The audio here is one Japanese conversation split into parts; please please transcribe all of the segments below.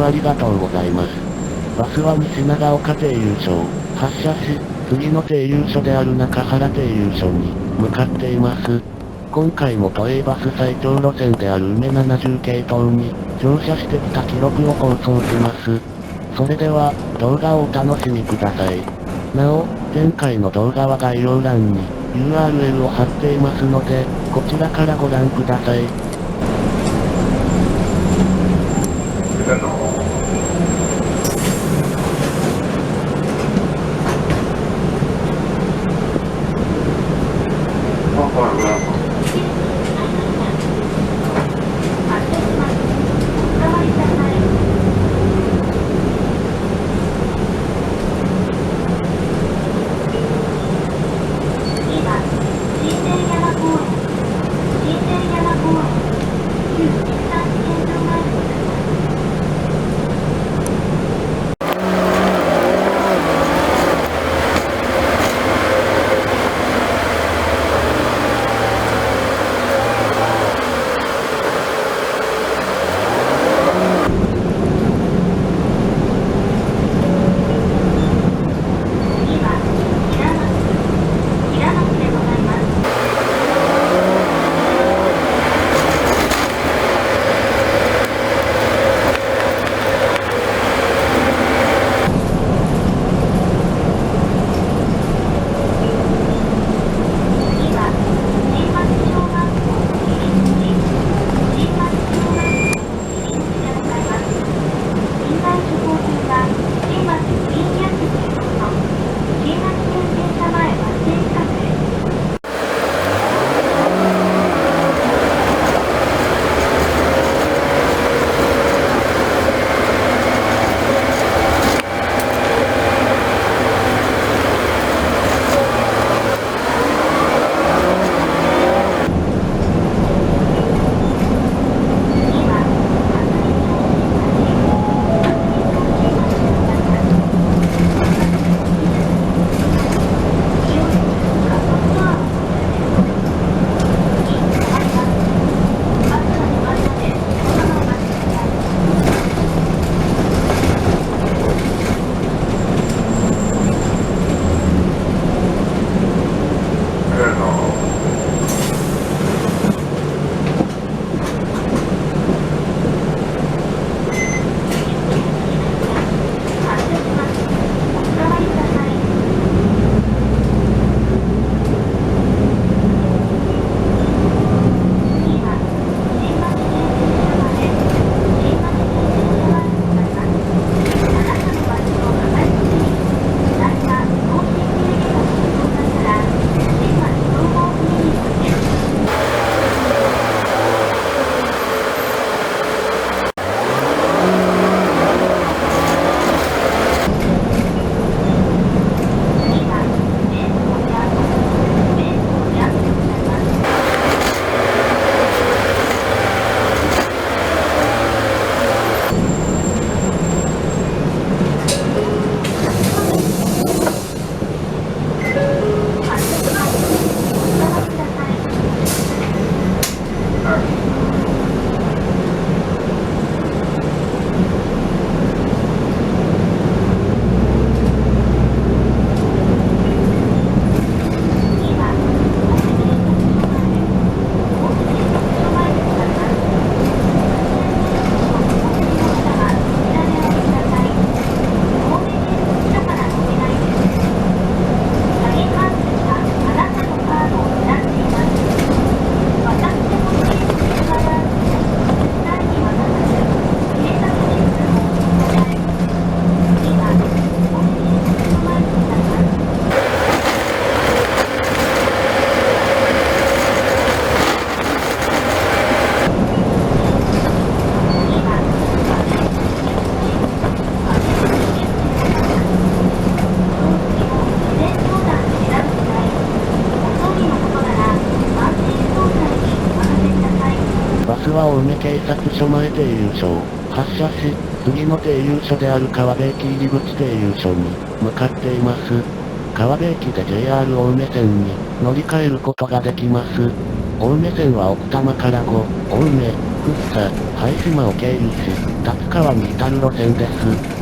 ありがとうございます。バスは西長岡停留所を発車し、次の停留所である中原停留所に向かっています。今回も都営バス最長路線である梅70系統に乗車してきた記録を放送します。それでは、動画をお楽しみください。なお、前回の動画は概要欄に URL を貼っていますので、こちらからご覧ください。スは青梅警察署前停留所を発車し、次の停留所である川辺駅入口停留所に向かっています。川辺駅で JR 青梅線に乗り換えることができます。青梅線は奥多摩から5、青梅、草、拝島を経由し、立川に至る路線です。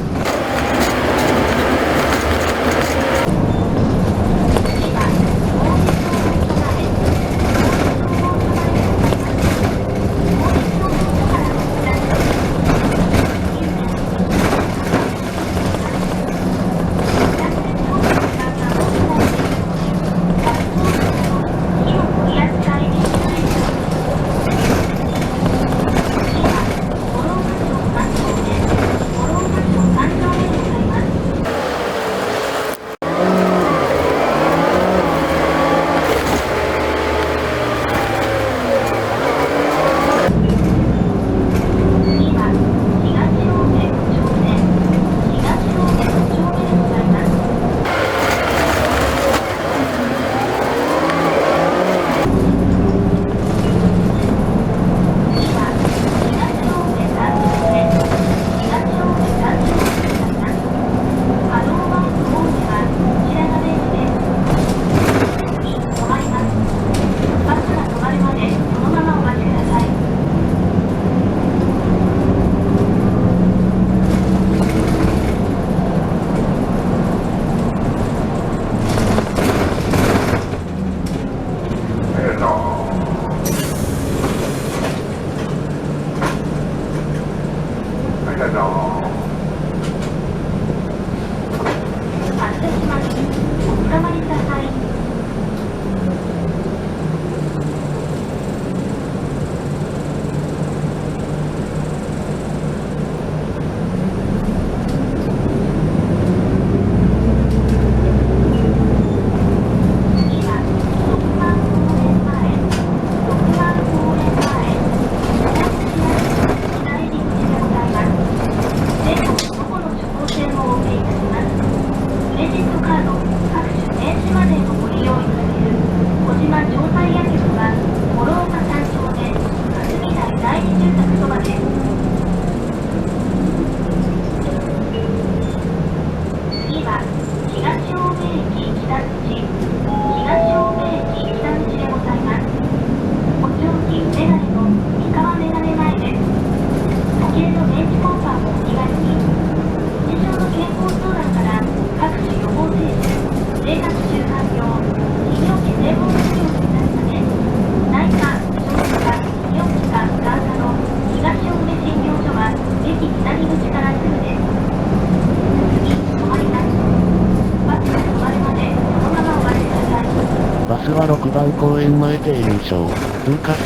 バスは6番公園前停留所を通過し、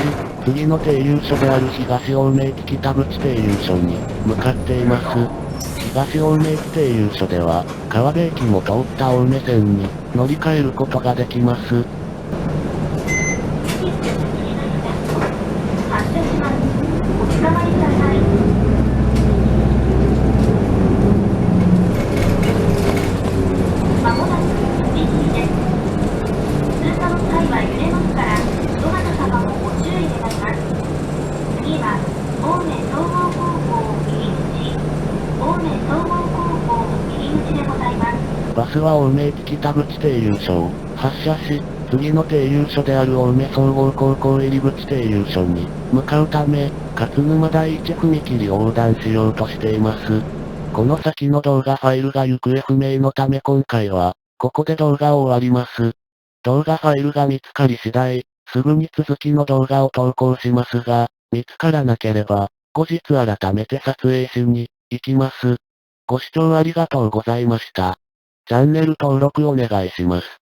次の停留所である東青梅駅北口停留所に向かっています。東青梅駅停留所では、川辺駅も通った青梅線に乗り換えることができます。バスは青梅駅北口停留所を発車し、次の停留所である青梅総合高校入口停留所に向かうため、勝沼第一踏切を横断しようとしています。この先の動画ファイルが行方不明のため今回は、ここで動画を終わります。動画ファイルが見つかり次第、すぐに続きの動画を投稿しますが、見つからなければ、後日改めて撮影しに行きます。ご視聴ありがとうございました。チャンネル登録お願いします。